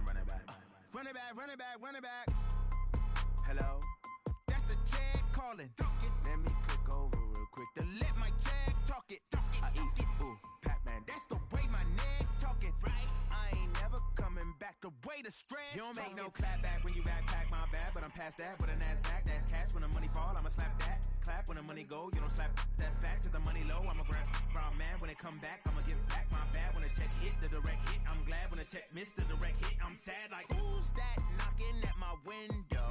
run it back. Run it back, run it back, run it back. Hello? That's the Jag calling. Let me click over real quick to let my Jag talk it. I eat it, ooh, Pac-Man. That's the way my neck talking. Right? I ain't never coming back the way the stress. You don't make no clap back when you backpack, my bad, but I'm past that. With a NASDAQ, that's cash. When the money fall, I'ma slap that. Clap when the money go, you don't slap. That's facts. If the money low, I'ma grab brown man. When it come back, I'ma give back my bad. When the check hit, the direct hit. I'm glad when the check missed the direct hit. I'm sad like, who's that knocking at my window?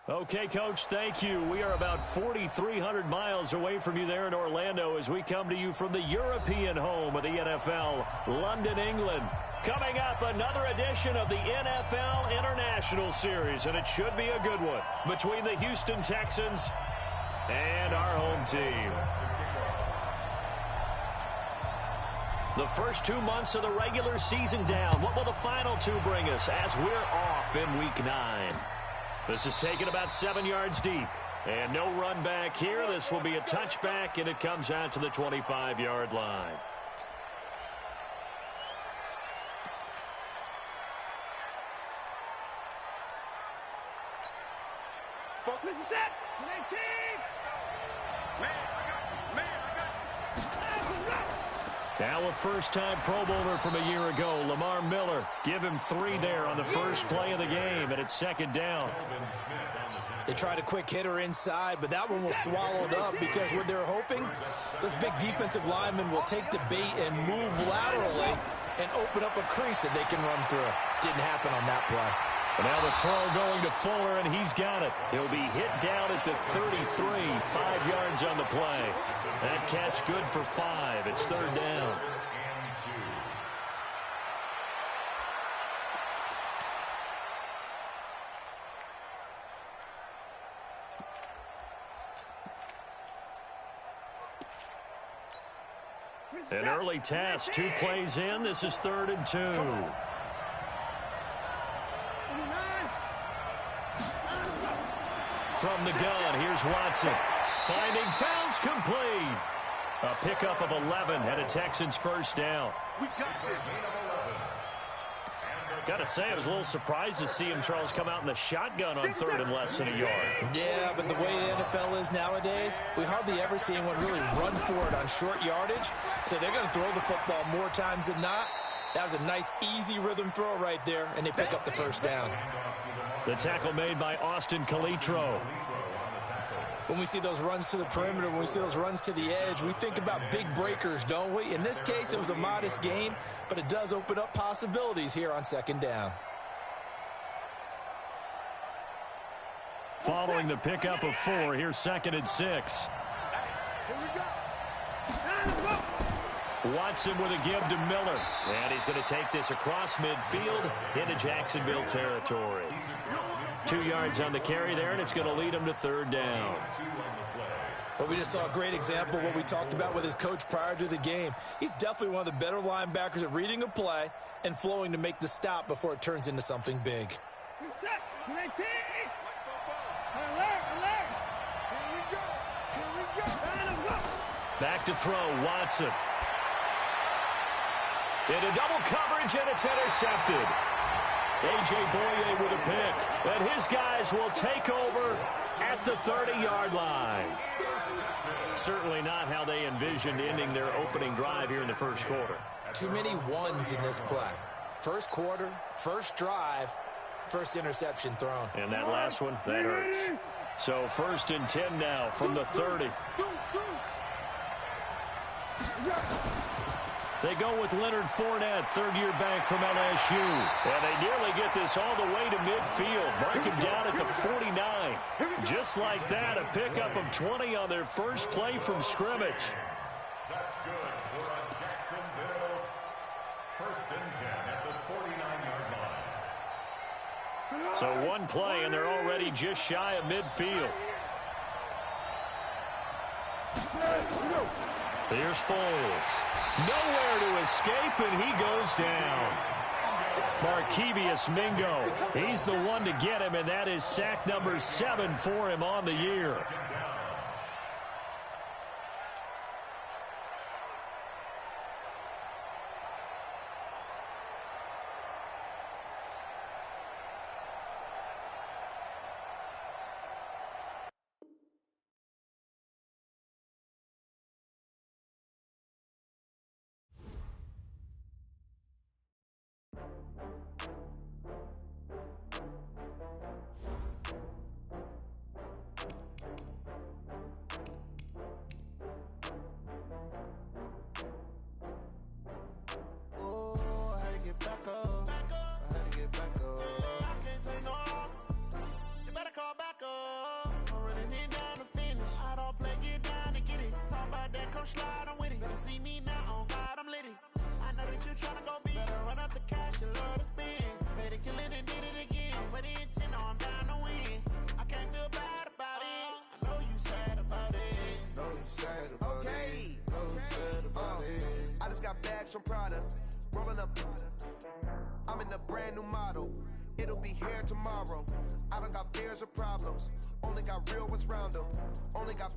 Okay, Coach, thank you. We are about 4,300 miles away from you there in Orlando as we come to you from the European home of the NFL, London, England. Coming up, another edition of the NFL International Series, and it should be a good one between the Houston Texans and our home team. The first 2 months of the regular season down. What will the final two bring us as we're off in Week 9? This is taken about 7 yards deep. And no run back here. This will be a touchback, and it comes out to the 25-yard line. Focus is set. 19. Man, I got you. Man, I got you. Now a first-time Pro Bowler from a year ago, Lamar Miller. Give him 3 there on the first play of the game, and it's second down. They tried a quick hitter inside, but that one was swallowed up because what they're hoping, those big defensive linemen will take the bait and move laterally and open up a crease that they can run through. Didn't happen on that play. And now the throw going to Fuller, and he's got it. He'll be hit down at the 33, 5 yards on the play. That catch good for 5. It's third down. An early task, 2 plays in. This is 3rd and 2. From the gun, here's Watson. Finding fouls complete. A pickup of 11 and a Texans first down. Got to say, I was a little surprised to see him, Charles, come out in the shotgun on 3rd and less than a yard. Yeah, but the way the NFL is nowadays, we hardly ever see anyone really run for it on short yardage. So they're going to throw the football more times than not. That was a nice, easy rhythm throw right there, and they pick up the first down. The tackle made by Austin Calitro. When we see those runs to the perimeter, when we see those runs to the edge, we think about big breakers, don't we? In this case, it was a modest gain, but it does open up possibilities here on second down. Following the pickup of 4, here's 2nd and 6. Watson with a give to Miller. And he's going to take this across midfield into Jacksonville territory. 2 yards on the carry there, and it's going to lead him to 3rd down. Well, we just saw a great example of what we talked about with his coach prior to the game. He's definitely one of the better linebackers at reading a play and flowing to make the stop before it turns into something big. Back to throw, Watson. Into double coverage, and it's intercepted. A.J. Boye with a pick. And his guys will take over at the 30-yard line. Certainly not how they envisioned ending their opening drive here in the first quarter. Too many ones in this play. First quarter, first drive, first interception thrown. And that last one, that hurts. So 1st and 10 now from the 30. They go with Leonard Fournette, 3rd-year back from LSU. And they nearly get this all the way to midfield. Mark him down at the 49. Just like that, a pickup of 20 on their first play from scrimmage. That's good for Jacksonville. 1st and 10 at the 49-yard line. So 1 play, and they're already just shy of midfield. Here's Foles. Nowhere to escape, and he goes down. Markevious Mingo. He's the one to get him, and that is sack number 7 for him on the year. back up. I had to get back up. I can't take no loss. You better call back up. I'm running it down to finish. I don't play, get down to get it. Talk about that, come slide, I'm with it. Better see me now, on God, I'm litty. I know that you tryna go big. Better run up the cash, you love to spend. Made it, kill it, and did it again. But the intent, no, I'm down to win. I can't feel bad about it. I know you sad about it. Know you sad about it. Know you sad about it. I just got bags from Prada. Rolling up. I'm in a brand new model. It'll be here tomorrow. I don't got fears or problems. Only got real ones round them. Only got.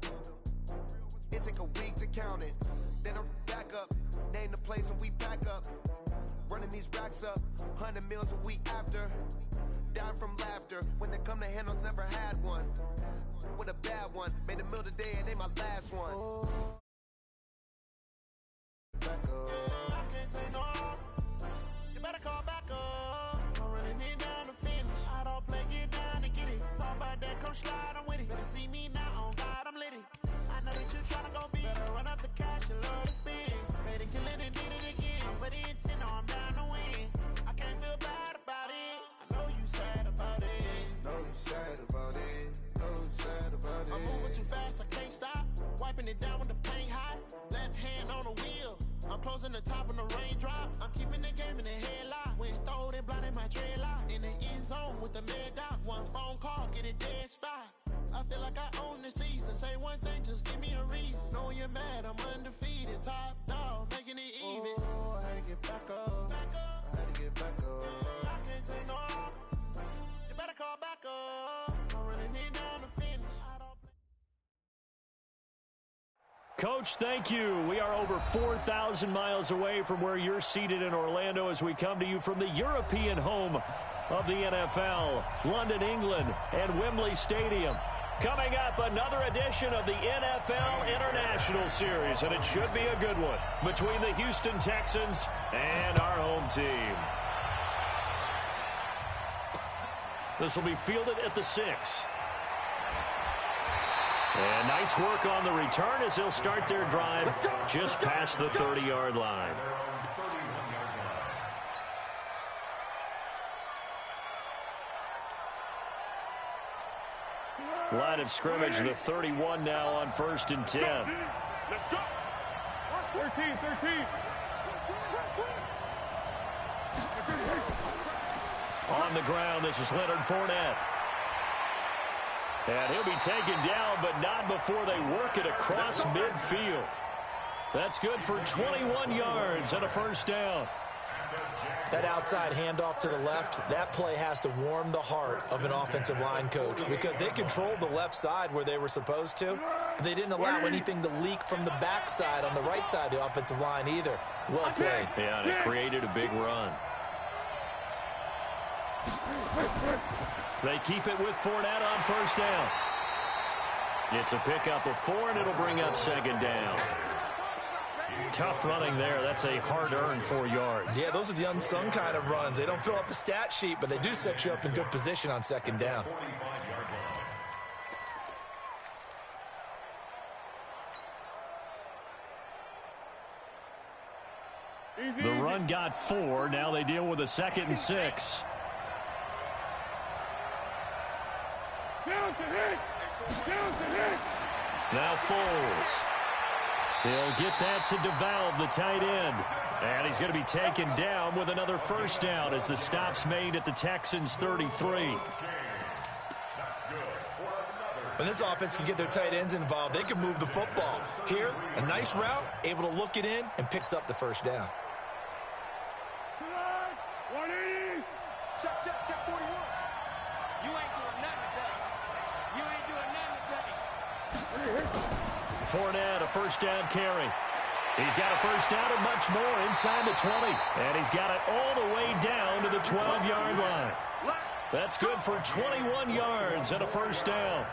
It take a week to count it. Then I'm back up. Name the place and we back up. Running these racks up. 100 meals a week after. Down from laughter. When they come to handles, never had one. With a bad one. Made a meal today and they my last one. Oh. Back up. I can't take no loss. You better call back up. I'm running it down to finish. I don't play, get down to get it. Talk about that, come slide, I'm with it. Better see me now, on God, I'm litty. I know that you tryna go big. Better run up the cash, you love to spend. Made it, kill it, and did it again. But the intent, no, I'm down to win. I can't feel bad about it. I know you sad about it. Know you sad about it. Know you sad about it. I'm moving too fast, I can't stop. Wiping it down with the paint hot. Left hand on the wheel. I'm closing the top of the raindrop. I'm keeping the game in the headlock. When throwed and blinded my dreadlock. In the end zone with the mad dot. One phone call, get it dead stop. I feel like I own the season. Say one thing, just give me a reason. Knowing you're mad, I'm undefeated. Top dog, making it even. Oh, I had to get back up. I had to get back up. I can't take no loss. You better call back up. I'm running it down to finish. Coach, thank you. We are over 4,000 miles away from where you're seated in Orlando as we come to you from the European home of the NFL, London, England, and Wembley Stadium. Coming up, another edition of the NFL International Series, and it should be a good one between the Houston Texans and our home team. This will be fielded at the 6. And nice work on the return as they'll start their drive just past the 30-yard line. Line of scrimmage, the 31 now on 1st and 10. Let's go. 13. On the ground, this is Leonard Fournette. And he'll be taken down, but not before they work it across midfield. That's good for 21 yards and a first down. That outside handoff to the left, that play has to warm the heart of an offensive line coach because they controlled the left side where they were supposed to, but they didn't allow anything to leak from the backside on the right side of the offensive line either. Well played. Yeah, and it created a big run. They keep it with Fournette on first down. It's a pickup of 4, and it'll bring up 2nd down. Tough running there. That's a hard-earned 4 yards. Yeah, those are the unsung kind of runs. They don't fill up the stat sheet, but they do set you up in good position on 2nd down. The run got 4. Now they deal with a 2nd and 6. Now Foles. He'll get that to DeValve, the tight end. And he's going to be taken down with another first down as the stop's made at the Texans' 33. When this offense can get their tight ends involved, they can move the football. Here, a nice route, able to look it in, and picks up the first down. Check 41. You ain't doing nothing today. You ain't doing nothing today. Fournette, a first down carry. He's got a first down and much more inside the 20. And he's got it all the way down to the 12-yard line. That's good for 21 yards and a first down.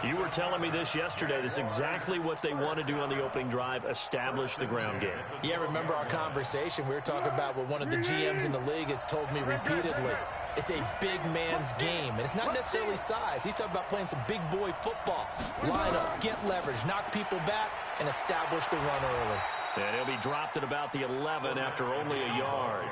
You were telling me this yesterday. This is exactly what they want to do on the opening drive, establish the ground game. Yeah, remember our conversation? We were talking about what one of the GMs in the league has told me repeatedly. It's a big man's game, and it's not necessarily size. He's talking about playing some big boy football. Line up, get leverage, knock people back, and establish the run early. And he'll be dropped at about the 11 after only a yard.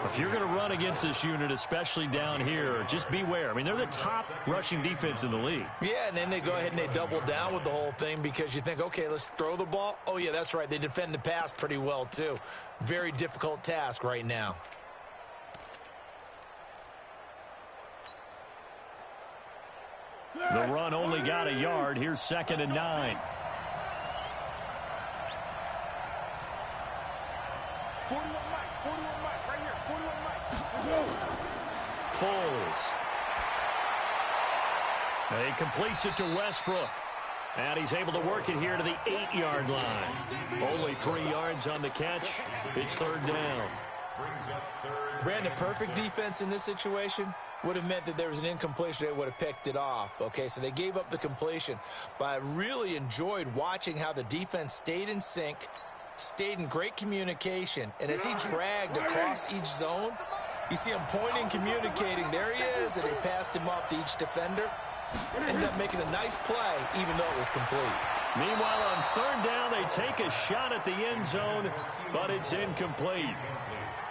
If you're going to run against this unit, especially down here, just beware. I mean, they're the top rushing defense in the league. Yeah, and then they go ahead and they double down with the whole thing because you think, okay, let's throw the ball. Oh, yeah, that's right. They defend the pass pretty well, too. Very difficult task right now. The run only got a yard. Here's 2nd and 9. 41 Mike, right here, 41 Mike. Foles. He completes it to Westbrook. And he's able to work it here to the 8-yard line. Only 3 yards on the catch. It's 3rd down. Brandon, perfect defense in this situation would have meant that there was an incompletion. They would have picked it off. Okay, so they gave up the completion. But I really enjoyed watching how the defense stayed in sync, stayed in great communication, and as he dragged across each zone, you see him pointing, communicating. There he is, and they passed him off to each defender. Ended up making a nice play, even though it was complete. Meanwhile, on 3rd down, they take a shot at the end zone, but it's incomplete.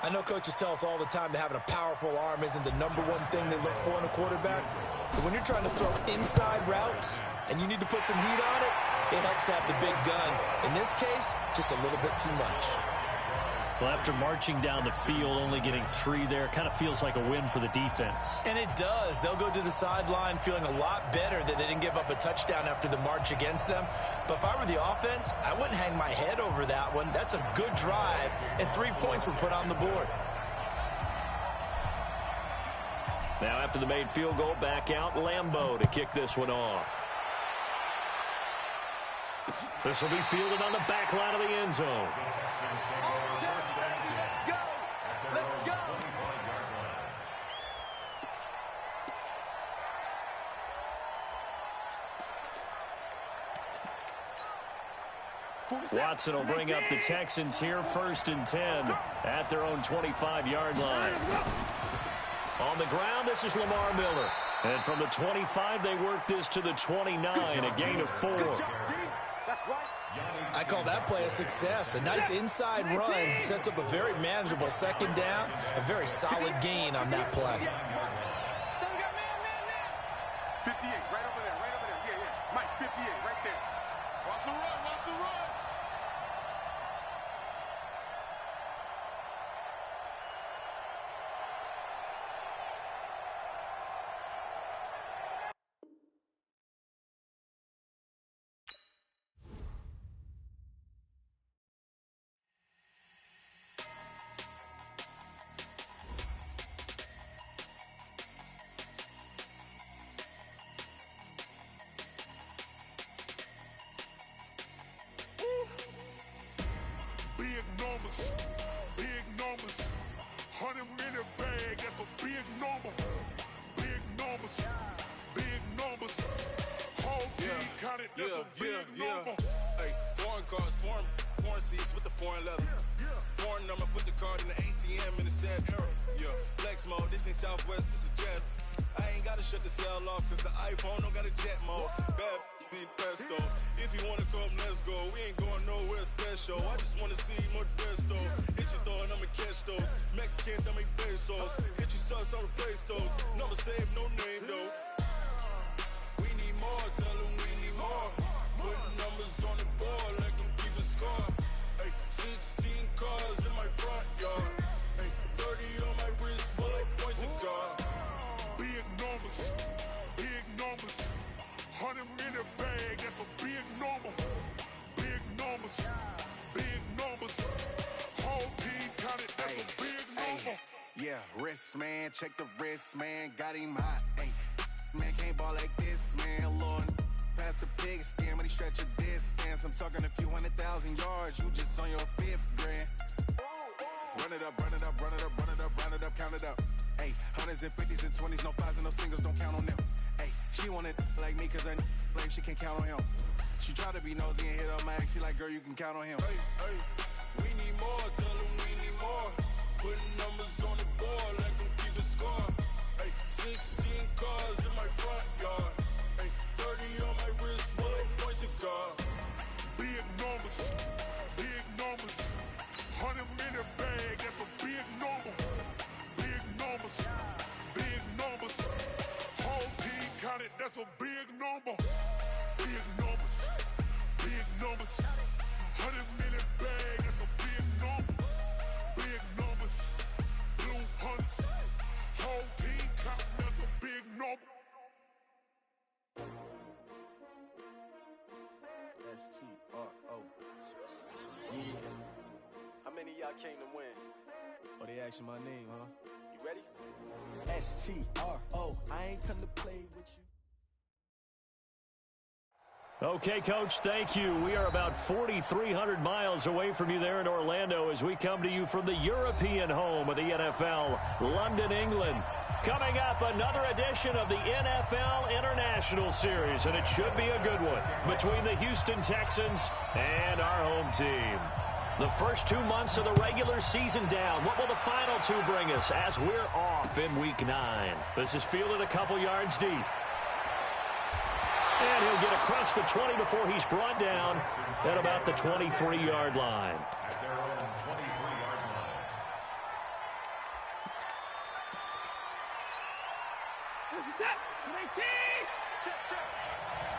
I know coaches tell us all the time that having a powerful arm isn't the #1 thing they look for in a quarterback. But when you're trying to throw inside routes and you need to put some heat on it, it helps to have the big gun. In this case, just a little bit too much. Well, after marching down the field, only getting 3 there, kind of feels like a win for the defense. And it does. They'll go to the sideline feeling a lot better that they didn't give up a touchdown after the march against them. But if I were the offense, I wouldn't hang my head over that one. That's a good drive, and 3 points were put on the board. Now after the made field goal, back out Lambeau to kick this one off. This will be fielded on the back line of the end zone. Watson will bring up the Texans here, 1st and 10 at their own 25-yard line. On the ground, this is Lamar Miller. And from the 25, they work this to the 29, a gain of 4. I call that play a success. A nice inside run sets up a very manageable 2nd down, a very solid gain on that play. 58, right over there, yeah. Mike, 58, right there. Watch the run. Big numbers, 100-minute bag, that's a big number. Big numbers, whole team counted, that's a big number. Hey, foreign cars, foreign seats with the foreign leather. Foreign number, put the card in the ATM in the sad era. Yeah, flex mode, this ain't Southwest, this is Jet. I ain't gotta shut the cell off, cause the iPhone don't got a jet mode. Bad need pesto. If you wanna come, let's go. We ain't going nowhere special. I just wanna see more desto. Hit your throw and I'ma catch those. Mexican, don't make pesos. Hit your sauce, I'll replace those. Number save, no name though. We need more, tell them we need more. Putting numbers on the board like I'm keeping score. Hey, 16 cars in my front yard. Hey, 30 on my wrist, bullet point to God. Big numbers, 100-minute bag, that's a big number. Big numbers, whole team counted, that's a big number. Yeah, wrist man, check the wrist man, got him hot. Ay, man can't ball like this, man. Lord, past the pig skin when he stretch a distance. I'm talking a few 100,000 yards, you just on your 5th grand. Run it up, count it up. Ay, 100s and 50s and 20s, no 5s and no singles, don't count on them. Ay, she wanted like me cause her like she can't count on him. She tried to be nosy and hit up my ex, she like, girl, you can count on him. Hey, we need more, tell them we need more. Putting numbers on the board like I'm keeping score. Hey, 16 cars in my front yard. Hey, 30 on my wrist, bullet point to God. Big numbers, 100-minute bag, that's a big number. STRO. Yeah. How many of y'all came to win? Oh, they asking my name, huh? You ready? STRO. I ain't come to play with you. Okay, Coach, thank you. We are about 4,300 miles away from you there in Orlando as we come to you from the European home of the NFL, London, England. Coming up, another edition of the NFL International Series, and it should be a good one between the Houston Texans and our home team. The first 2 months of the regular season down. What will the final two bring us as we're off in Week 9? This is fielded a couple yards deep. And he'll get across the 20 before he's brought down at about the 23-yard line. At their own 23-yard line. This is it. 19. Check.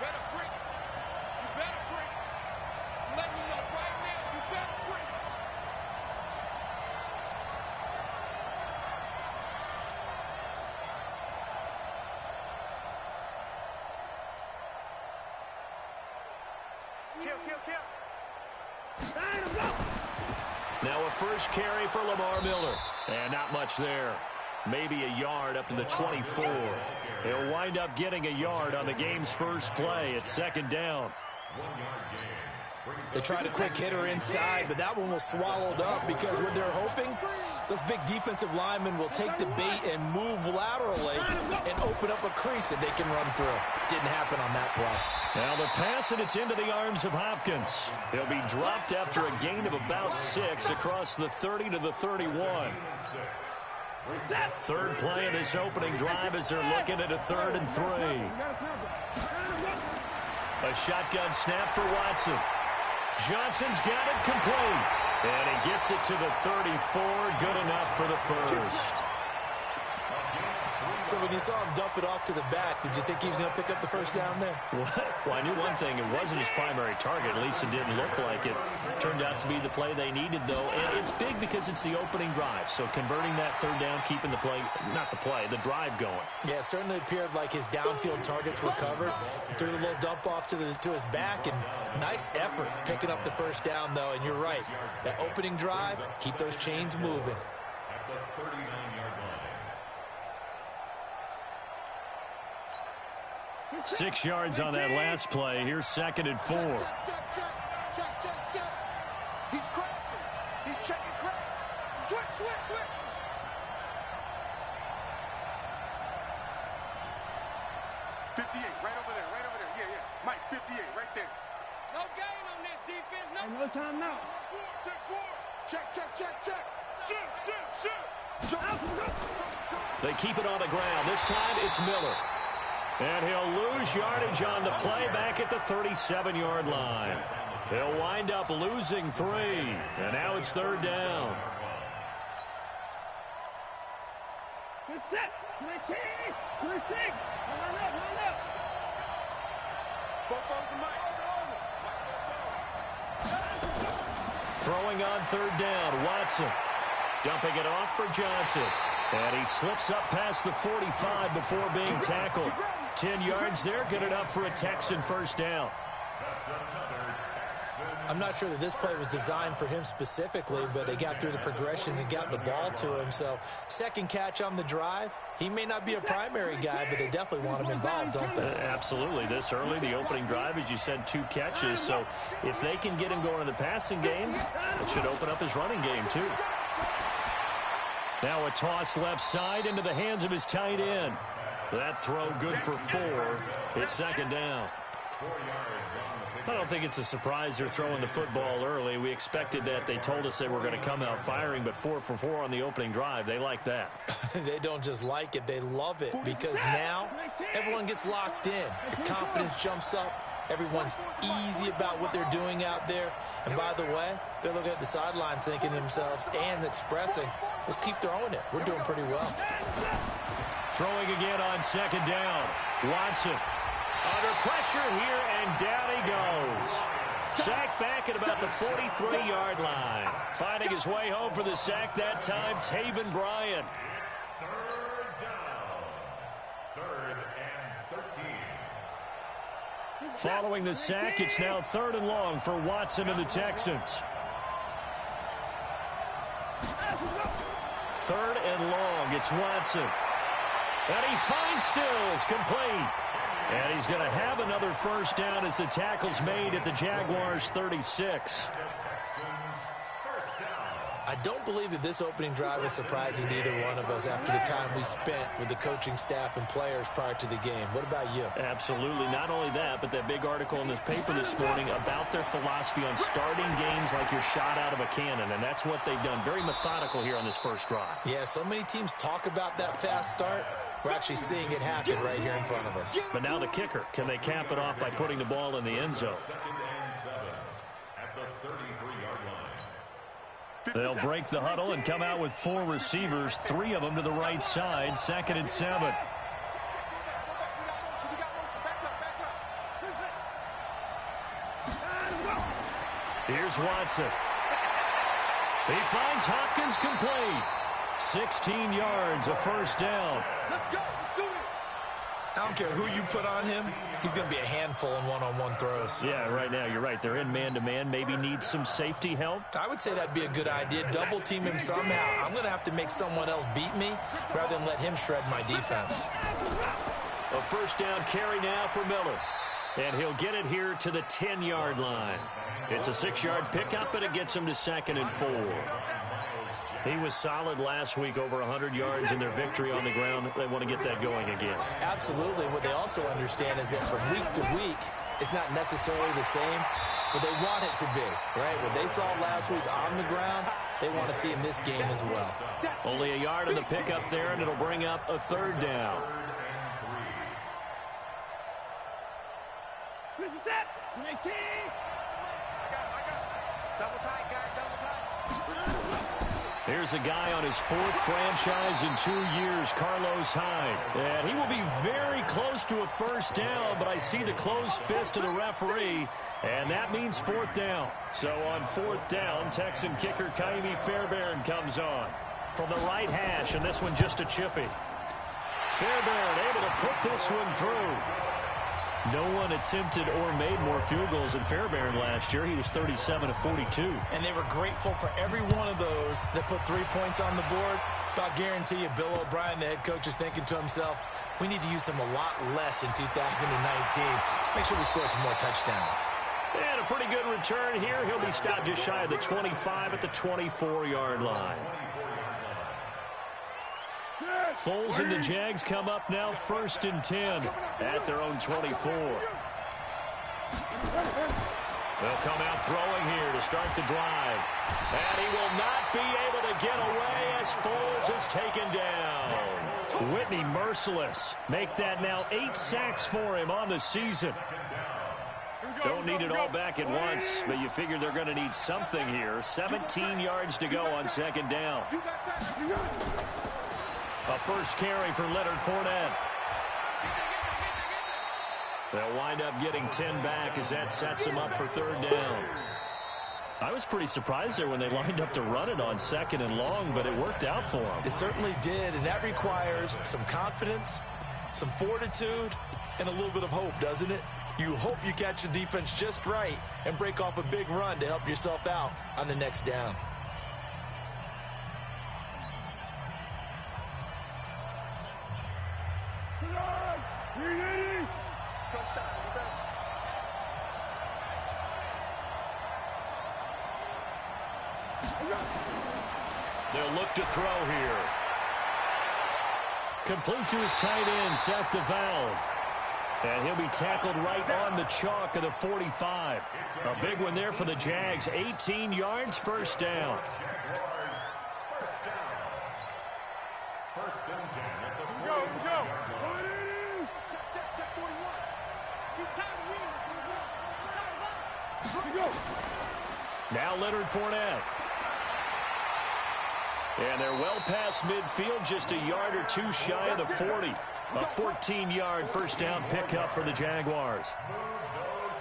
Better break. You better break. I'm letting you know right now, you better break. Kill. Now a first carry for Lamar Miller. And not much there. Maybe a yard up to the 24. He'll wind up getting a yard on the game's first play. It's second down. 1 yard gain. They tried a quick hitter inside, but that one was swallowed up because what they're hoping, those big defensive linemen will take the bait and move laterally and open up a crease that they can run through. Didn't happen on that play. Now the pass, and it's into the arms of Hopkins. He'll be dropped after a gain of about 6 across the 30 to the 31. Third play of this opening drive as they're looking at a 3rd and 3. A shotgun snap for Watson. Johnson's got it complete. And he gets it to the 34. Good enough for the first. So when you saw him dump it off to the back, did you think he was going to pick up the first down there? Well, I knew one thing. It wasn't his primary target. At least it didn't look like it. Turned out to be the play they needed, though. And it's big because it's the opening drive. So converting that 3rd down, keeping the play, not the play, the drive going. Yeah, it certainly appeared like his downfield targets were covered. He threw the little dump off to his back, and nice effort picking up the first down, though. And you're right. That opening drive, keep those chains moving. At the 39-yard line. 6 yards on that last play. Here's 2nd and 4. Check. He's crossing. He's checking crack. Switch. 58, right over there. Yeah. Mike, 58, right there. No gain on this defense. No time now. Check. Shoot. They keep it on the ground. This time it's Miller. And he'll lose yardage on the play back at the 37-yard line. He'll wind up losing 3. And now it's 3rd down. Good set. 19. 26. Line up. Throwing on 3rd down, Watson. Dumping it off for Johnson. And he slips up past the 45 before being tackled. 10 yards there, good enough for a Texan first down. I'm not sure that this play was designed for him specifically, but they got through the progressions and got the ball to him. So, second catch on the drive. He may not be a primary guy, but they definitely want him involved, don't they? Absolutely. This early, the opening drive, as you said, 2 catches. So, if they can get him going in the passing game, it should open up his running game, too. Now a toss left side into the hands of his tight end. That throw good for 4. It's 2nd down. 4 yards on the pick. I don't think it's a surprise they're throwing the football early. We expected that. They told us they were going to come out firing, but 4 for 4 on the opening drive. They like that. They don't just like it, they love it, because now everyone gets locked in. Your confidence jumps up. Everyone's easy about what they're doing out there. And by the way, they're looking at the sideline thinking to themselves and expressing, let's keep throwing it. We're doing pretty well. Throwing again on 2nd down. Watson under pressure here, and down he goes. Sacked back at about the 43-yard line. Finding his way home for the sack that time, Taven Bryan. It's 3rd down. 3rd and 13. Following the sack, it's now 3rd and long for Watson and the Texans. 3rd and long, it's Watson. And he finds Stills, complete. And he's going to have another first down as the tackle's made at the Jaguars' 36. I don't believe that this opening drive is surprising to either one of us after the time we spent with the coaching staff and players prior to the game. What about you? Absolutely. Not only that, but that big article in this paper this morning about their philosophy on starting games like you're shot out of a cannon, and that's what they've done. Very methodical here on this first drive. Yeah, so many teams talk about that fast start. We're actually seeing it happen right here in front of us. But now the kicker. Can they cap it off by putting the ball in the end zone? They'll break the huddle and come out with 4 receivers, 3 of them to the right side, 2nd and 7. Here's Watson. He finds Hopkins complete. 16 yards, a first down. I don't care who you put on him. He's going to be a handful in one-on-one throws. Yeah, right now, you're right. They're in man-to-man. Maybe need some safety help. I would say that'd be a good idea. Double team him somehow. I'm going to have to make someone else beat me rather than let him shred my defense. A first down carry now for Miller. And he'll get it here to the 10-yard line. It's a 6-yard pickup, and it gets him to 2nd and 4. He was solid last week, over 100 yards in their victory on the ground. They want to get that going again. Absolutely. What they also understand is that from week to week, it's not necessarily the same, but they want it to be, right? What they saw last week on the ground, they want to see in this game as well. Only a yard on the pickup there, and it'll bring up a 3rd down. This is it. 19. Double tight, guys. Double tight. Here's a guy on his 4th franchise in 2 years, Carlos Hyde. And he will be very close to a first down, but I see the closed fist of the referee, and that means 4th down. So on 4th down, Texan kicker Kaimi Fairbairn comes on from the right hash, and this one just a chippy. Fairbairn able to put this one through. No one attempted or made more field goals than Fairbairn last year. He was 37 of 42. And they were grateful for every one of those that put 3 points on the board. But I'll guarantee you, Bill O'Brien, the head coach, is thinking to himself, we need to use them a lot less in 2019. Let's make sure we score some more touchdowns. And a pretty good return here. He'll be stopped just shy of the 25 at the 24-yard line. Foles and the Jags come up now 1st and 10 at their own 24. They'll come out throwing here to start the drive. And he will not be able to get away as Foles is taken down. Whitney merciless. Make that now 8 sacks for him on the season. Don't need it all back at once, but you figure they're going to need something here. 17 yards to go on 2nd down. A first carry for Leonard Fournette. They'll wind up getting 10 back as that sets them up for 3rd down. I was pretty surprised there when they lined up to run it on 2nd and long, but it worked out for them. It certainly did, and that requires some confidence, some fortitude, and a little bit of hope, doesn't it? You hope you catch the defense just right and break off a big run to help yourself out on the next down. They'll look to throw here. Complete to his tight end, Seth DeValve. And he'll be tackled right on the chalk of the 45. A big one there for the Jags. 18 yards, first down. First and 10 at the 40. Here we go. Check 41. He's tired of winning. Here we go. Now Leonard Fournette. And they're well past midfield, just a yard or two shy of the 40. A 14-yard first down pickup for the Jaguars.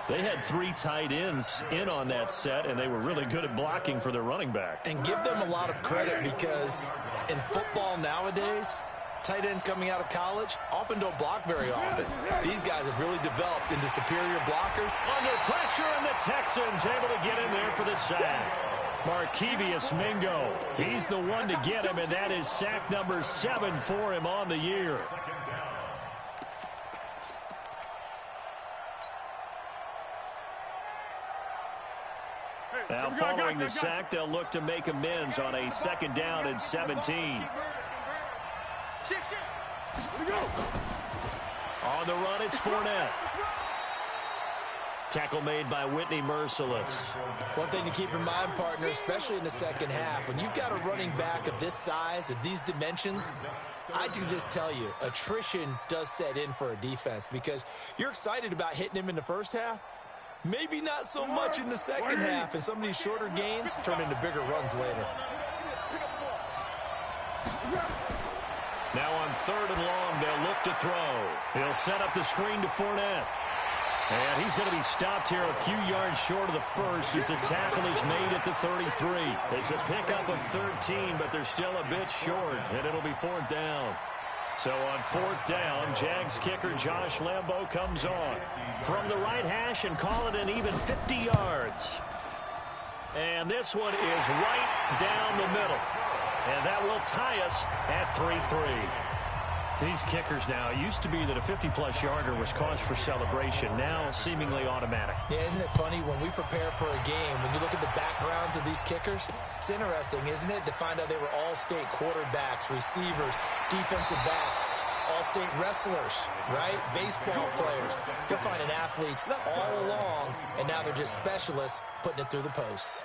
They had 3 tight ends in on that set, and they were really good at blocking for their running back. And give them a lot of credit because in football nowadays, Tight ends coming out of college often don't block very often. These guys have really developed into superior blockers. Under pressure, and the Texans able to get in there for the sack. Markevious Mingo. He's the one to get him, and that is sack number 7 for him on the year. Now, following the sack, they'll look to make amends on a 2nd down and 17. On the run, it's Fournette. Tackle made by Whitney Merciless. One thing to keep in mind, partner, especially in the second half, when you've got a running back of this size, of these dimensions, I can just tell you, attrition does set in for a defense because you're excited about hitting him in the first half. Maybe not so much in the second half, and some of these shorter gains turn into bigger runs later. Now on 3rd and long, they'll look to throw. He'll set up the screen to Fournette. And he's going to be stopped here a few yards short of the first as the tackle is made at the 33. It's a pickup of 13, but they're still a bit short, and it'll be 4th down. So on 4th down, Jags kicker Josh Lambo comes on from the right hash and call it an even 50 yards. And this one is right down the middle. And that will tie us at 3-3. These kickers now, it used to be that a 50-plus yarder was cause for celebration. Now seemingly automatic. Yeah, isn't it funny when we prepare for a game, when you look at the backgrounds of these kickers, it's interesting, isn't it, to find out they were all-state quarterbacks, receivers, defensive backs, all-state wrestlers, right? Baseball players. You're finding athletes all along, and now they're just specialists putting it through the posts.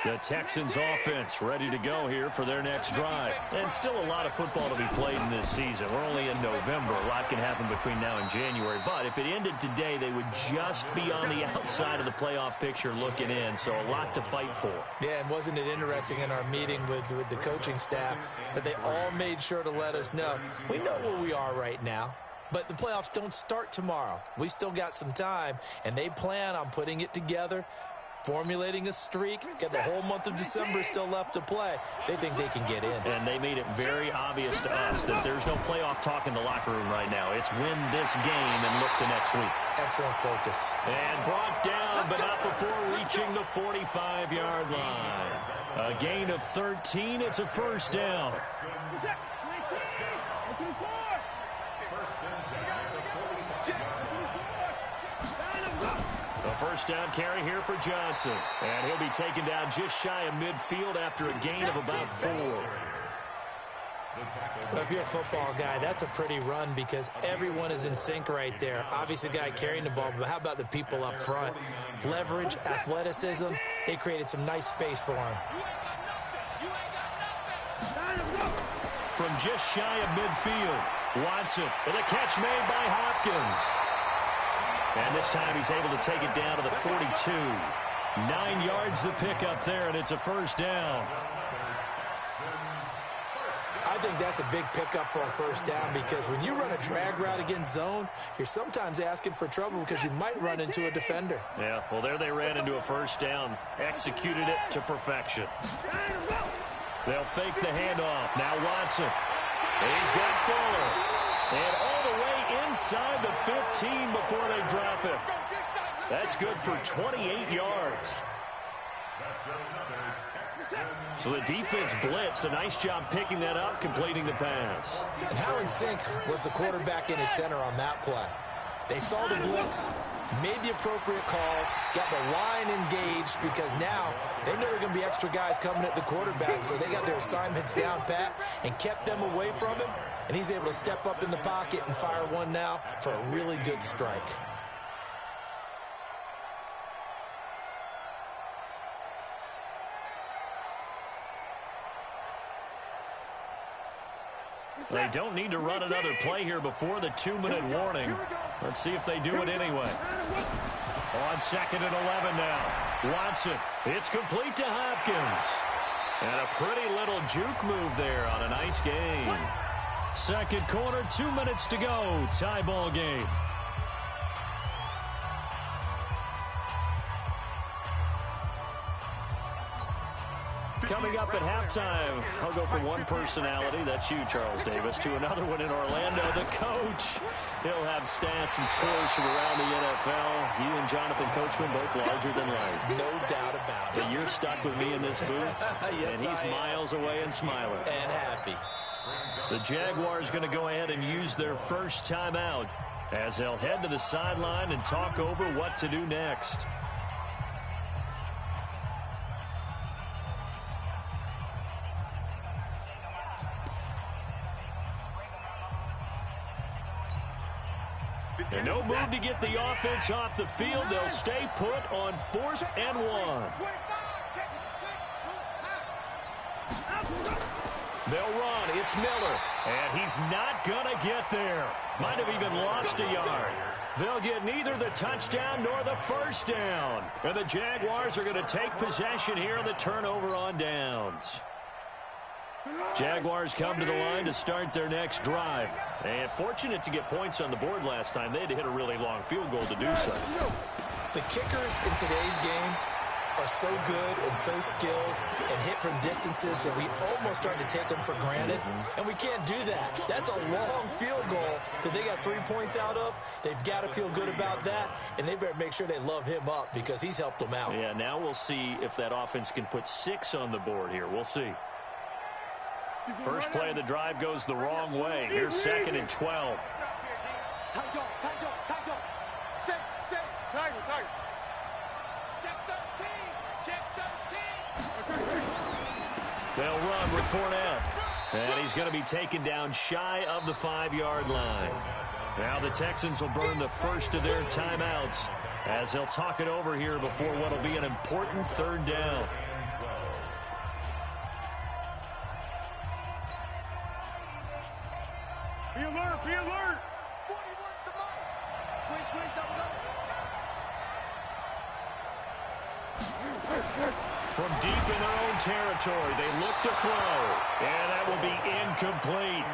The Texans offense ready to go here for their next drive. And still a lot of football to be played in this season. We're only in November. A lot can happen between now and January. But if it ended today, they would just be on the outside of the playoff picture looking in. So a lot to fight for. Yeah, and wasn't it interesting in our meeting with the coaching staff that they all made sure to let us know, we know where we are right now. But the playoffs don't start tomorrow. We still got some time, and they plan on putting it together, formulating a streak, got the whole month of December still left to play. They think they can get in. And they made it very obvious to us that there's no playoff talk in the locker room right now. It's win this game and look to next week. Excellent focus. And brought down, but not before reaching the 45-yard line. A gain of 13. It's a 1st down. A 1st down carry here for Johnson. And he'll be taken down just shy of midfield after a gain of about 4. Well, if you're a football guy, that's a pretty run because everyone is in sync right there. Obviously, the guy carrying the ball, but how about the people up front? Leverage, athleticism, they created some nice space for him. From just shy of midfield, Watson with a catch made by Hopkins. And this time he's able to take it down to the 42. 9 yards the pickup there, and it's a 1st down. I think that's a big pickup for a 1st down because when you run a drag route against zone, you're sometimes asking for trouble because you might run into a defender. Yeah, well, there they ran into a 1st down. Executed it to perfection. They'll fake the handoff. Now Watson. He's got Fuller. And all the way inside the 15 before they drop him. That's good for 28 yards. So the defense blitzed. A nice job picking that up, completing the pass. And how in sync was the quarterback and his center on that play? They saw the blitz, made the appropriate calls, got the line engaged because now they know there are going to be extra guys coming at the quarterback, so they got their assignments down pat and kept them away from him, and he's able to step up in the pocket and fire one now for a really good strike. They don't need to run another play here before the 2-minute warning. Let's see if they do it anyway. On 2nd and 11 now. Watson. It's complete to Hopkins. And a pretty little juke move there on a nice gain. 2nd quarter, 2 minutes to go. Tie ball game. Coming up at halftime, I'll go from one personality, that's you, Charles Davis, to another one in Orlando, the coach. He'll have stats and scores from around the NFL. You and Jonathan Coachman both larger than life. No doubt about it. And you're stuck with me in this booth, yes, and he's miles away and smiling. And happy. The Jaguars going to go ahead and use their first timeout as they'll head to the sideline and talk over what to do next. And no move to get the offense off the field. They'll stay put on 4th and 1. They'll run. It's Miller. And he's not going to get there. Might have even lost a yard. They'll get neither the touchdown nor the first down. And the Jaguars are going to take possession here on the turnover on downs. Jaguars come to the line to start their next drive. And fortunate to get points on the board last time. They had to hit a really long field goal to do so. The kickers in today's game are so good and so skilled and hit from distances that we almost start to take them for granted. And we can't do that. That's a long field goal that they got 3 points out of. They've got to feel good about that, and they better make sure they love him up because he's helped them out. Yeah, now we'll see if that offense can put 6 on the board here. We'll see. First play of the drive goes the wrong way. Here's 2nd and 12. They'll run with Fournette. And he's going to be taken down shy of the 5-yard line. Now the Texans will burn the first of their timeouts as they'll talk it over here before what will be an important 3rd down. Be alert, be alert. Squeeze, double. From deep in their own territory, they look to throw, and that will be incomplete.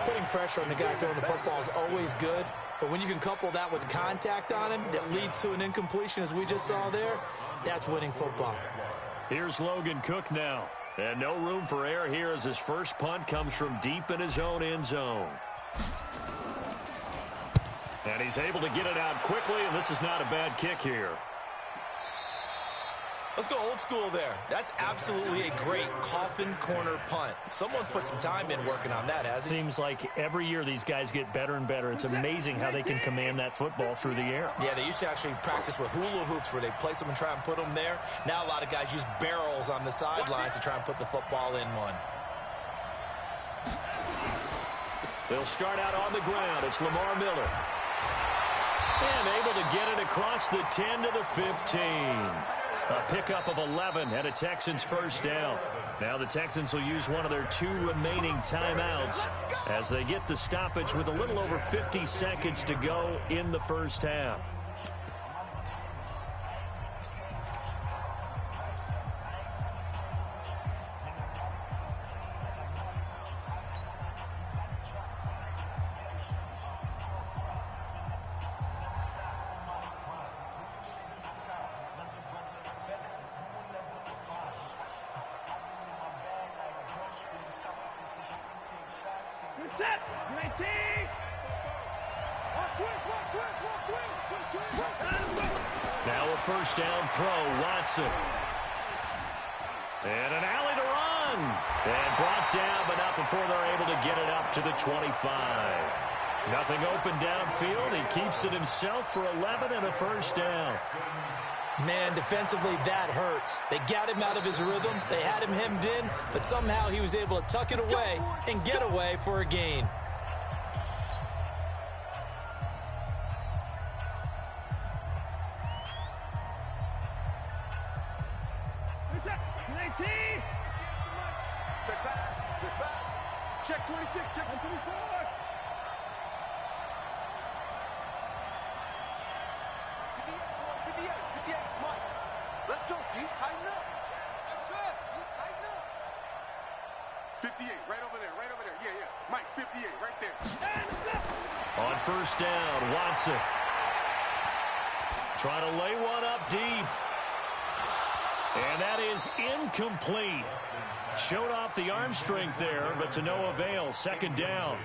Putting pressure on the guy throwing the football is always good, but when you can couple that with contact on him that leads to an incompletion, as we just saw there, that's winning football. Here's Logan Cook now, and no room for error here as his first punt comes from deep in his own end zone. And he's able to get it out quickly, and this is not a bad kick here. Let's go old school there. That's absolutely a great coffin corner punt. Someone's put some time in working on that, hasn't he? Seems like every year these guys get better and better. It's amazing how they can command that football through the air. Yeah, they used to actually practice with hula hoops where they place them and try and put them there. Now a lot of guys use barrels on the sidelines to try and put the football in one. They'll start out on the ground. It's Lamar Miller. And able to get it across the 10 to the 15. A pickup of 11 and a Texans first down. Now the Texans will use one of their 2 remaining timeouts as they get the stoppage with a little over 50 seconds to go in the first half. Set. 19. Now a first down throw, Watson. And an alley to run. And brought down, but not before they're able to get it up to the 25. Nothing open downfield. He keeps it himself for 11 and a first down. Man, defensively, that hurts. They got him out of his rhythm. They had him hemmed in, but somehow he was able to tuck it away and get away for a gain. Check back. Check 26, check 24. 58, Mike. Let's go, D. Tighten up. That's it. D, tighten up. 58, right over there. Yeah. Mike, 58, right there. On first down, Watson. Trying to lay one up deep. And that is incomplete. Showed off the arm strength there, but to no avail. Second down.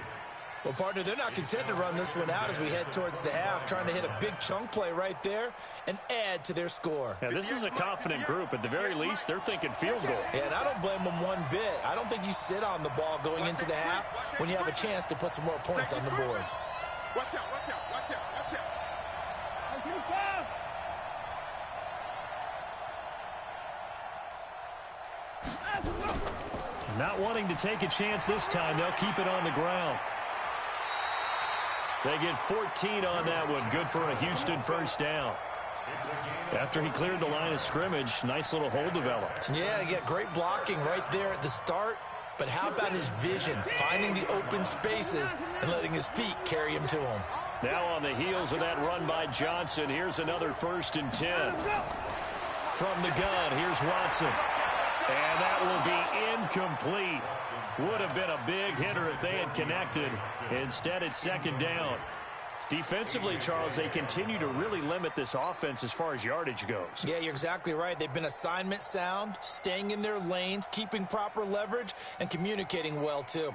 Well, partner, they're not content to run this one out as we head towards the half, trying to hit a big chunk play right there and add to their score. Yeah, this is a confident group. At the very least, they're thinking field goal. Yeah, and I don't blame them one bit. I don't think you sit on the ball going into the half when you have a chance to put some more points on the board. Watch out, watch out, watch out, watch out. Not wanting to take a chance this time, they'll keep it on the ground. They get 14 on that one. Good for a Houston first down. After he cleared the line of scrimmage, nice little hole developed. Yeah, great blocking right there at the start. But how about his vision, finding the open spaces and letting his feet carry him to him. Now on the heels of that run by Johnson, here's another 1st and 10. From the gun, here's Watson. And that will be incomplete. Would have been a big hitter if they had connected. Instead, it's second down. Defensively, Charles, they continue to really limit this offense as far as yardage goes. Yeah, you're exactly right. They've been assignment sound, staying in their lanes, keeping proper leverage, and communicating well, too.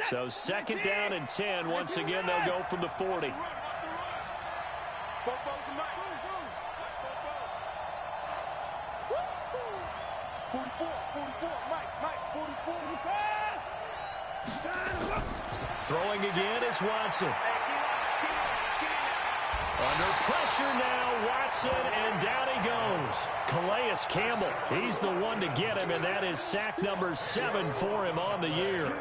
So second down and 10. Once again, they'll go from the 40. Throwing again is Watson. Under pressure now, Watson, and down he goes. Calais Campbell, he's the one to get him, and that is sack number 7 for him on the year.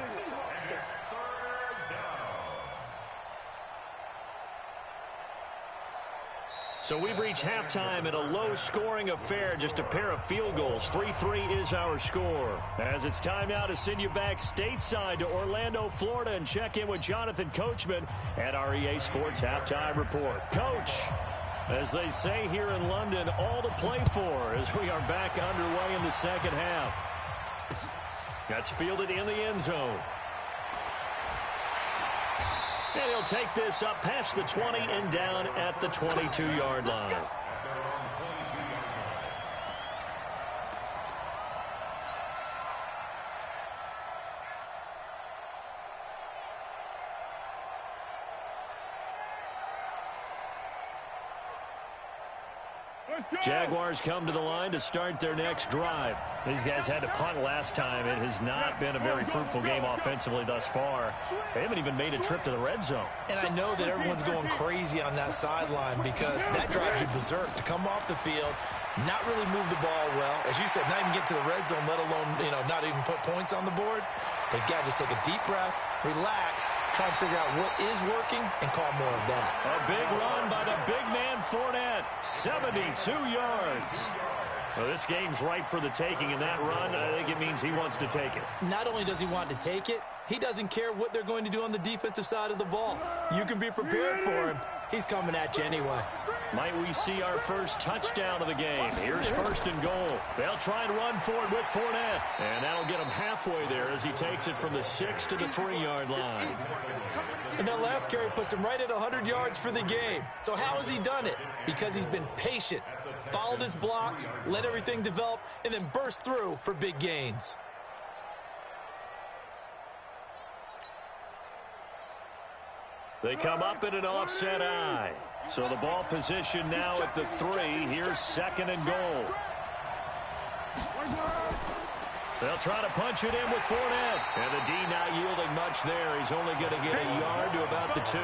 So we've reached halftime in a low-scoring affair, just a pair of field goals. 3-3 is our score. As it's time now to send you back stateside to Orlando, Florida, and check in with Jonathan Coachman at our EA Sports Halftime Report. Coach, as they say here in London, all to play for as we are back underway in the second half. That's fielded in the end zone. And he'll take this up past the 20 and down at the 22-yard line. Jaguars come to the line to start their next drive. These guys had to punt last time. It has not been a very fruitful game offensively thus far. They haven't even made a trip to the red zone. And I know that everyone's going crazy on that sideline because that drives you berserk to come off the field, not really move the ball well. As you said, not even get to the red zone, let alone, not even put points on the board. They've got to just take a deep breath, relax, try and figure out what is working, and call more of that. A big run by the big man Fournette, 72 yards. Well, this game's ripe for the taking, and that run, I think it means he wants to take it. Not only does he want to take it, he doesn't care what they're going to do on the defensive side of the ball. You can be prepared for him. He's coming at you anyway. Might we see our first touchdown of the game? Here's 1st and goal. They'll try and run for it with Fournette. And that'll get him halfway there as he takes it from the 6 to the 3-yard line. And that last carry puts him right at 100 yards for the game. So how has he done it? Because he's been patient, followed his blocks, let everything develop, and then burst through for big gains. They come up in an offset eye. So the ball position now at the 3. Here's 2nd and goal. They'll try to punch it in with Fournette. And the D not yielding much there. He's only going to get a yard to about the 2.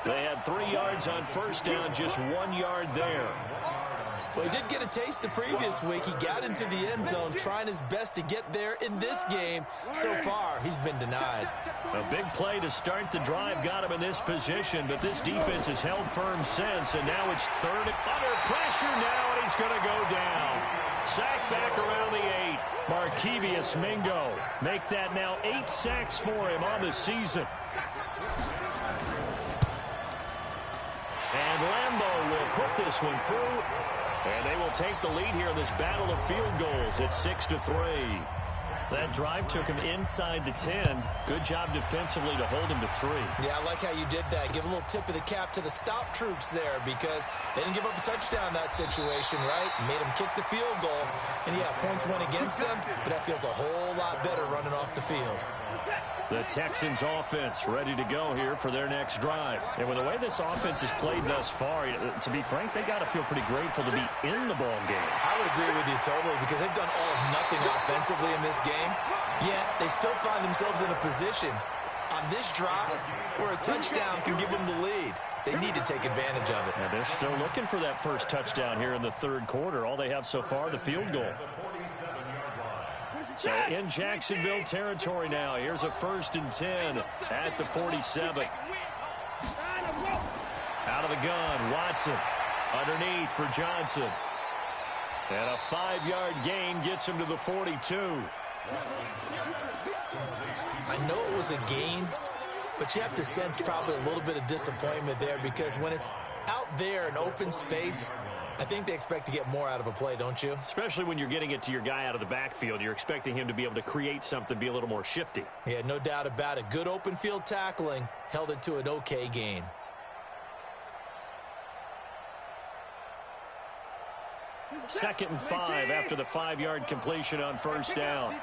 They had 3 yards on first down, just 1 yard there. Well, he did get a taste the previous week. He got into the end zone trying his best to get there in this game. So far, he's been denied. A big play to start the drive got him in this position, but this defense has held firm since, and now it's 3rd under pressure now, and he's going to go down. Sack back around the 8. Markevious Mingo. Make that now 8 sacks for him on the season. And Lambeau will put this one through. And they will take the lead here in this battle of field goals at 6-3. That drive took him inside the 10. Good job defensively to hold him to 3. Yeah, I like how you did that. Give a little tip of the cap to the stop troops there because they didn't give up a touchdown in that situation, right? Made them kick the field goal. And, yeah, points went against them, but that feels a whole lot better running off the field. The Texans offense ready to go here for their next drive. And with the way this offense has played thus far, to be frank, they got to feel pretty grateful to be in the ball game. I would agree with you totally because they've done all of nothing offensively in this game, yet they still find themselves in a position on this drive where a touchdown can give them the lead. They need to take advantage of it. And they're still looking for that first touchdown here in the third quarter. All they have so far, the field goal. So in Jacksonville territory now. Here's a 1st and 10 at the 47. Out of the gun, Watson. Underneath for Johnson. And a 5-yard gain gets him to the 42. I know it was a gain, but you have to sense probably a little bit of disappointment there because when it's out there in open space, I think they expect to get more out of a play, don't you? Especially when you're getting it to your guy out of the backfield. You're expecting him to be able to create something, be a little more shifty. Yeah, no doubt about it. Good open field tackling held it to an okay gain. Second and 5 after the 5-yard completion on first down.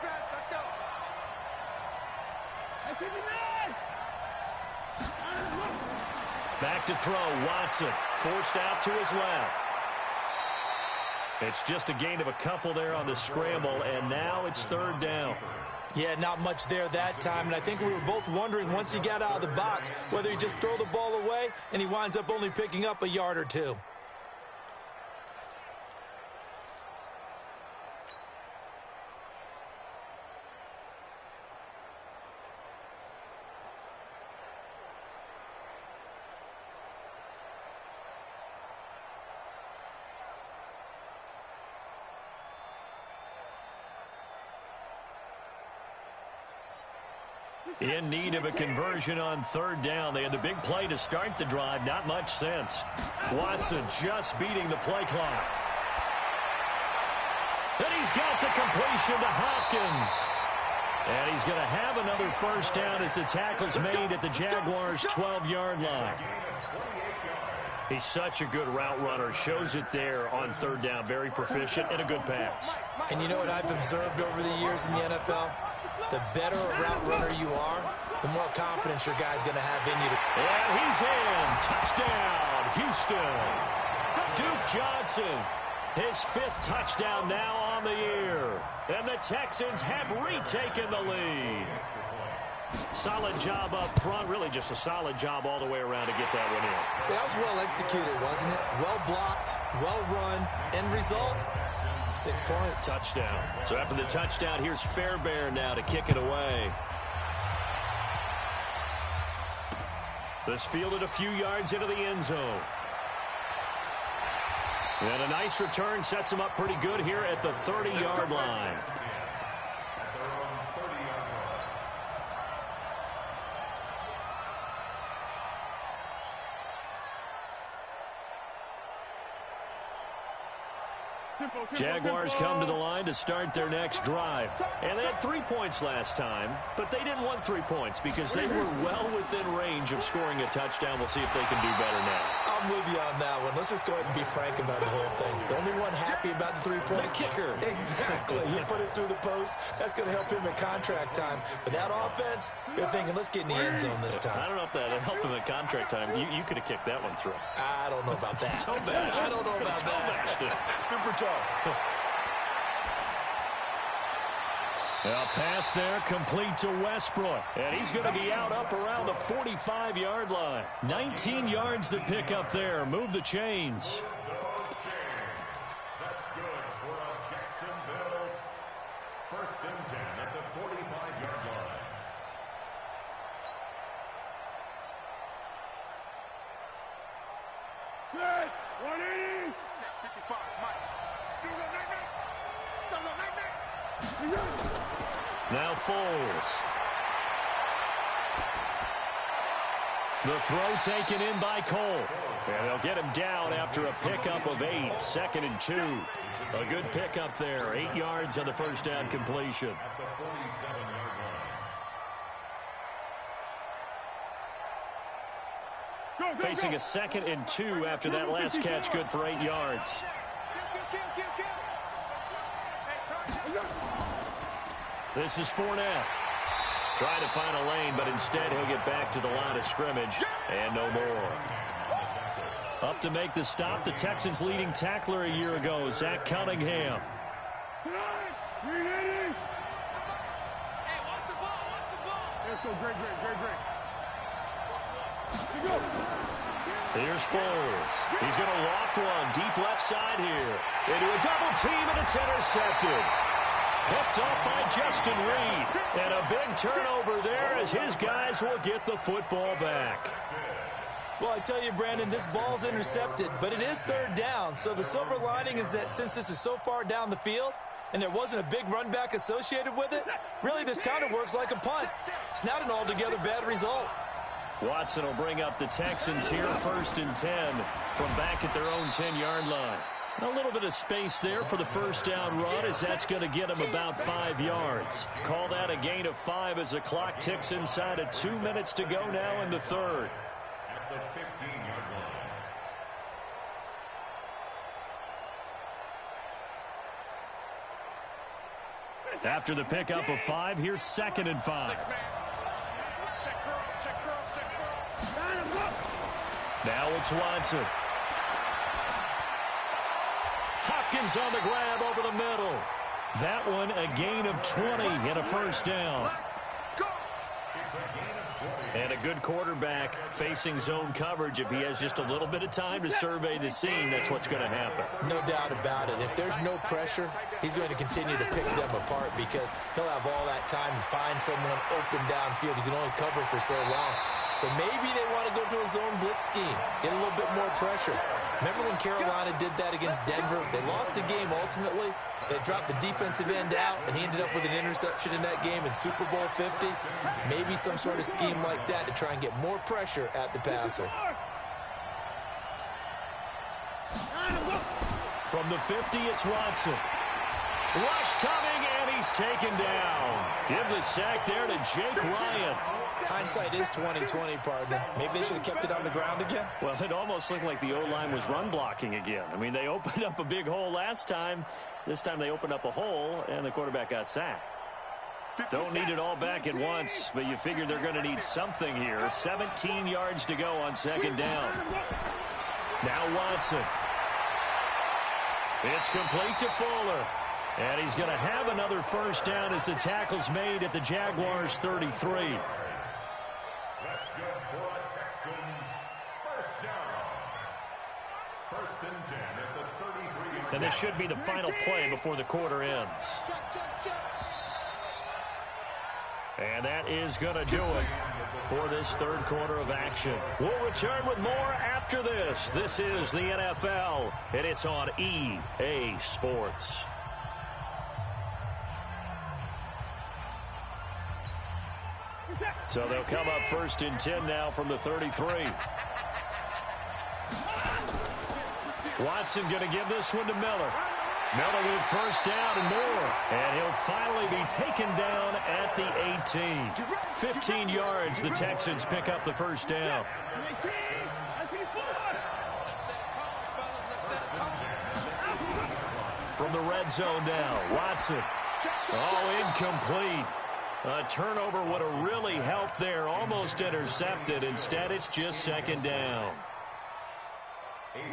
Back to throw, Watson. Forced out to his left. It's just a gain of a couple there on the scramble, and now it's 3rd down. Yeah, not much there that time, and I think we were both wondering once he got out of the box whether he'd just throw the ball away, and he winds up only picking up a yard or 2. In need of a conversion on 3rd down. They had the big play to start the drive. Not much sense. Watson just beating the play clock. And he's got the completion to Hopkins. And he's going to have another first down as the tackle's made at the Jaguars' 12-yard line. He's such a good route runner. Shows it there on 3rd down. Very proficient and a good pass. And you know what I've observed over the years in the NFL? The better a route runner you are, the more confidence your guy's going to have in you. And he's in. Touchdown, Houston. Duke Johnson, his 5th touchdown now on the year. And the Texans have retaken the lead. Solid job up front. Really just a solid job all the way around to get that one in. That was well executed, wasn't it? Well blocked, well run. End result? 6 points. Touchdown. So after the touchdown, here's Fairbairn now to kick it away. This fielded a few yards into the end zone. And a nice return sets him up pretty good here at the 30-yard line. Jaguars come to the line to start their next drive. And they had 3 points last time, but they didn't want 3 points because they were well within range of scoring a touchdown. We'll see if they can do better now. I'm with you on that one. Let's just go ahead and be frank about the whole thing. The only one happy about the 3-point the kicker. Exactly. He put it through the post. That's going to help him at contract time. But that offense, they're thinking, let's get in the end zone this time. I don't know if that helped him at contract time. You could have kicked that one through. I don't know about that. I don't know about that. Super tough. A pass there complete to Westbrook. And he's going to be out up around the 45-yard line. 19 yards to pick up there. Move the chains. That's good for Jacksonville. 1st and 10 at the 45-yard line. Set. 180. 55. Mike. Now Foles. The throw taken in by Cole. And they'll get him down after a pickup of 8, 2nd and 2. A good pickup there, 8 yards on the first down completion. At the 47-yard line. Facing a 2nd and 2 after that last catch, good for 8 yards. This is Fournette. Trying to find a lane, but instead he'll get back to the line of scrimmage and no more. Up to make the stop, the Texans' leading tackler a year ago, Zach Cunningham. Here's Foles. He's going to loft one deep left side here. Into a double team, and it's intercepted. Picked up by Justin Reed. And a big turnover there as his guys will get the football back. Well, I tell you, Brandon, this ball's intercepted, but it is 3rd down. So the silver lining is that since this is so far down the field and there wasn't a big run back associated with it, really this kind of works like a punt. It's not an altogether bad result. Watson will bring up the Texans here, 1st and 10 from back at their own 10-yard line. A little bit of space there for the first down run as that's going to get him about 5 yards. Call that a gain of 5 as the clock ticks inside of 2 minutes to go now in the 3rd. At the 15-yard line. After the pickup of 5, here's 2nd and 5. Now it's Watson. Hopkins on the grab over the middle. That one a gain of 20 and a first down. And a good quarterback facing zone coverage. If he has just a little bit of time to survey the scene, that's what's going to happen. No doubt about it. If there's no pressure, he's going to continue to pick them apart because he'll have all that time to find someone open downfield. He can only cover for so long. So maybe they want to go to a zone blitz scheme, get a little bit more pressure. Remember when Carolina did that against Denver? They lost the game ultimately. They dropped the defensive end out, and he ended up with an interception in that game in Super Bowl 50. Maybe some sort of scheme like that to try and get more pressure at the passer. From the 50, it's Watson. Rush coming, and he's taken down. Give the sack there to Jake Ryan. Hindsight is 20/20, partner. Maybe they should have kept it on the ground again. Well, it almost looked like the O-line was run blocking again. I mean, they opened up a big hole last time. This time they opened up a hole, and the quarterback got sacked. Don't need it all back at once, but you figure they're going to need something here. 17 yards to go on 2nd down. Now Watson. It's complete to Fuller. And he's going to have another first down as the tackle's made at the Jaguars' 33. That's good for a Texans first down. 1st and 10 at the 33. And this should be the final play before the quarter ends. And that is going to do it for this 3rd quarter of action. We'll return with more after this. This is the NFL, and it's on EA Sports. So they'll come up 1st and 10 now from the 33. Watson going to give this one to Miller. Miller with first down and more. And he'll finally be taken down at the 18. 15 yards, the Texans pick up the first down. From the red zone now, Watson. Oh, incomplete. A turnover would have really helped there. Almost intercepted. Instead, it's just 2nd down.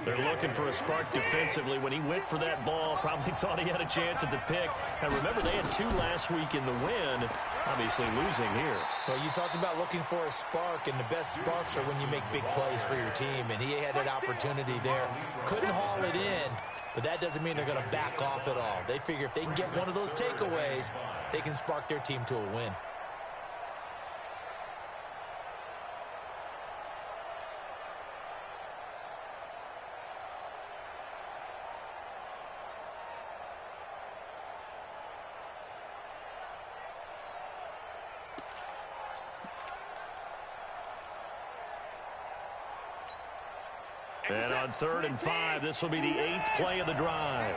They're looking for a spark defensively. When he went for that ball, probably thought he had a chance at the pick. And remember, they had 2 last week in the win. Obviously losing here. Well, you talked about looking for a spark, and the best sparks are when you make big plays for your team. And he had an opportunity there. Couldn't haul it in, but that doesn't mean they're going to back off at all. They figure if they can get one of those takeaways, they can spark their team to a win. And on 3rd and 5, this will be the 8th play of the drive.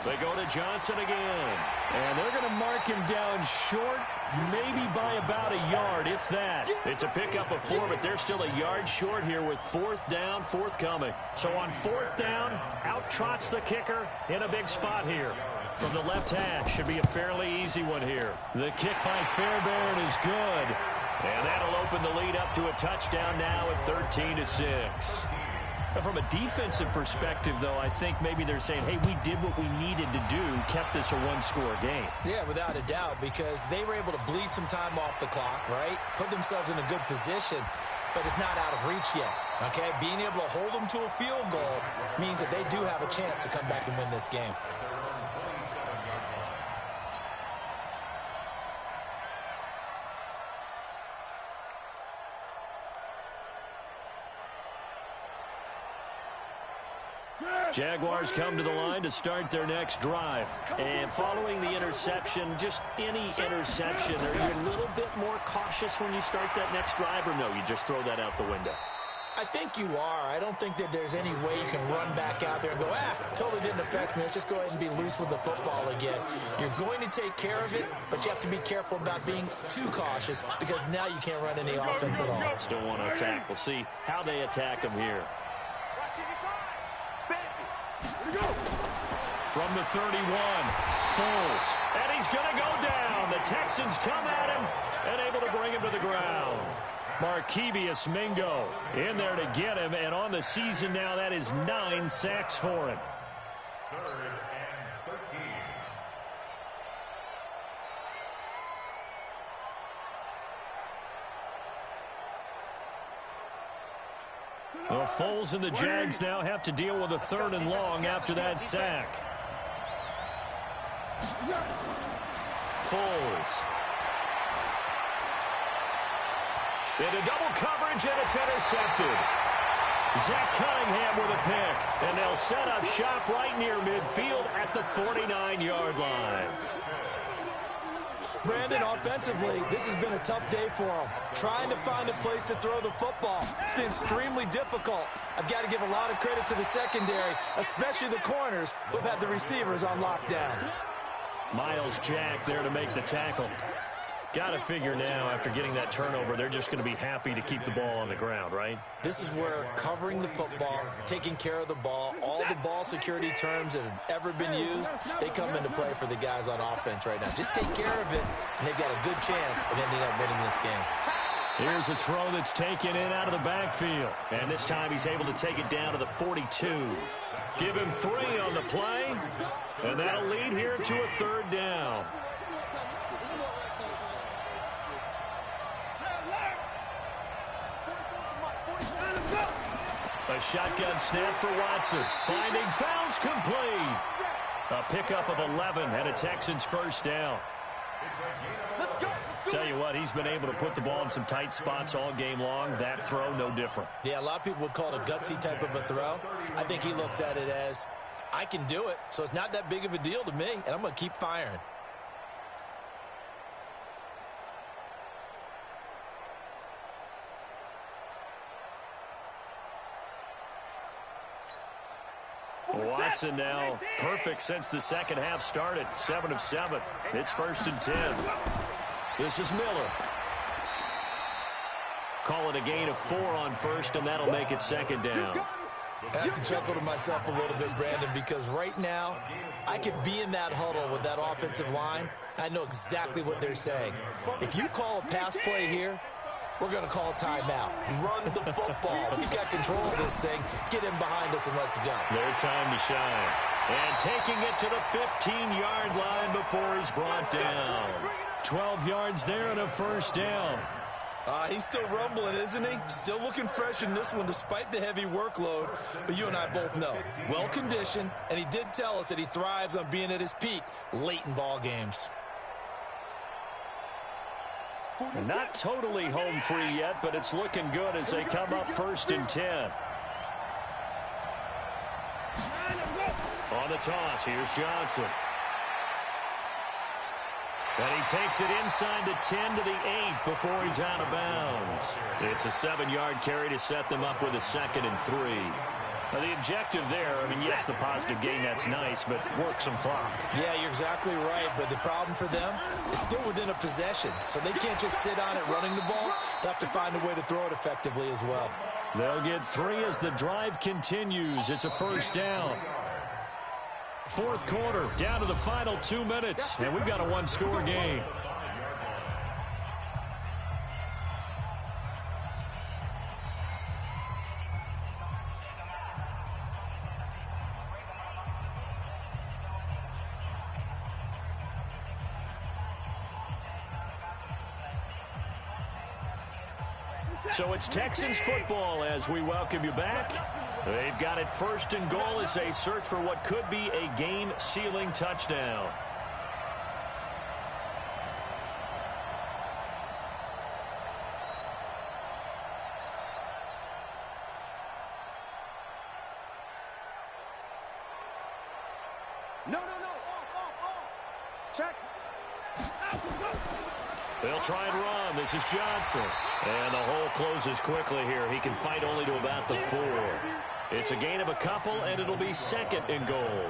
They go to Johnson again. And they're going to mark him down short, maybe by about a yard, if that. It's a pickup of 4, but they're still a yard short here with 4th down, forthcoming. So on 4th down, out trots the kicker in a big spot here. From the left hash, should be a fairly easy one here. The kick by Fairbairn is good. And that'll open the lead up to a touchdown now at 13-6. From a defensive perspective, though, I think maybe they're saying, hey, we did what we needed to do, kept this a one-score game. Yeah, without a doubt, because they were able to bleed some time off the clock, right? Put themselves in a good position, but it's not out of reach yet, okay? Being able to hold them to a field goal means that they do have a chance to come back and win this game. Jaguars come to the line to start their next drive. And following the interception, just any interception, are you a little bit more cautious when you start that next drive, or no, you just throw that out the window? I think you are. I don't think that there's any way you can run back out there and go, totally didn't affect me. Let's just go ahead and be loose with the football again. You're going to take care of it, but you have to be careful about being too cautious because now you can't run any offense at all. Still want to attack. We'll see how they attack them here. From the 31, Foles, and he's going to go down. The Texans come at him and able to bring him to the ground. Markevious Mingo in there to get him, and on the season now, that is 9 sacks for him. 3rd and 13. Well, Foles and the Jags now have to deal with a 3rd and long after that sack. Foles. Into double coverage, and it's intercepted. Zach Cunningham with a pick, and they'll set up shop right near midfield at the 49-yard line. Brandon, offensively, this has been a tough day for him. Trying to find a place to throw the football. It's been extremely difficult. I've got to give a lot of credit to the secondary, especially the corners who've had the receivers on lockdown. Miles Jack there to make the tackle. Got to figure now, after getting that turnover, they're just going to be happy to keep the ball on the ground, right? This is where covering the football, taking care of the ball, all the ball security terms that have ever been used, they come into play for the guys on offense right now. Just take care of it, and they've got a good chance of ending up winning this game. Here's a throw that's taken in out of the backfield. And this time he's able to take it down to the 42. Give him 3 on the play, and that'll lead here to a 3rd down. A shotgun snap for Watson. Finding fouls complete. A pickup of 11 and a Texans 1st down. Tell you what, he's been able to put the ball in some tight spots all game long. That throw, no different. Yeah, a lot of people would call it a gutsy type of a throw. I think he looks at it as, I can do it, so it's not that big of a deal to me, and I'm going to keep firing. Watson now perfect since the second half started. 7 of 7. It's 1st and 10. This is Miller. Call it a gain of 4 on 1st, and that'll make it 2nd down. I have to chuckle to myself a little bit, Brandon, because right now I could be in that huddle with that offensive line. I know exactly what they're saying. If you call a pass play here, we're going to call a timeout. Run the football. We've got control of this thing. Get in behind us and let's go. Their time to shine. And taking it to the 15-yard line before he's brought down. 12 yards there and a 1st down. He's still rumbling, isn't he? Still looking fresh in this one despite the heavy workload. But you and I both know, well-conditioned, and he did tell us that he thrives on being at his peak late in ball games. Not totally home free yet, but it's looking good as they come up 1st and 10. On the toss, here's Johnson. And he takes it inside the 10 to the 8 before he's out of bounds. It's a 7-yard carry to set them up with a 2nd and 3. Now, the objective there, I mean, yes, the positive gain, that's nice, but work some clock. Yeah, you're exactly right, but the problem for them is still within a possession, so they can't just sit on it running the ball. They'll have to find a way to throw it effectively as well. They'll get 3 as the drive continues. It's a 1st down. 4th quarter, down to the final 2 minutes, and we've got a 1-score game. So it's Texans football as we welcome you back. They've got it 1st and goal as they search for what could be a game-sealing touchdown. No. Off. Check. They'll try and run. This is Johnson. And the hole closes quickly here. He can fight only to about the 4. It's a gain of a couple, and it'll be 2nd and goal.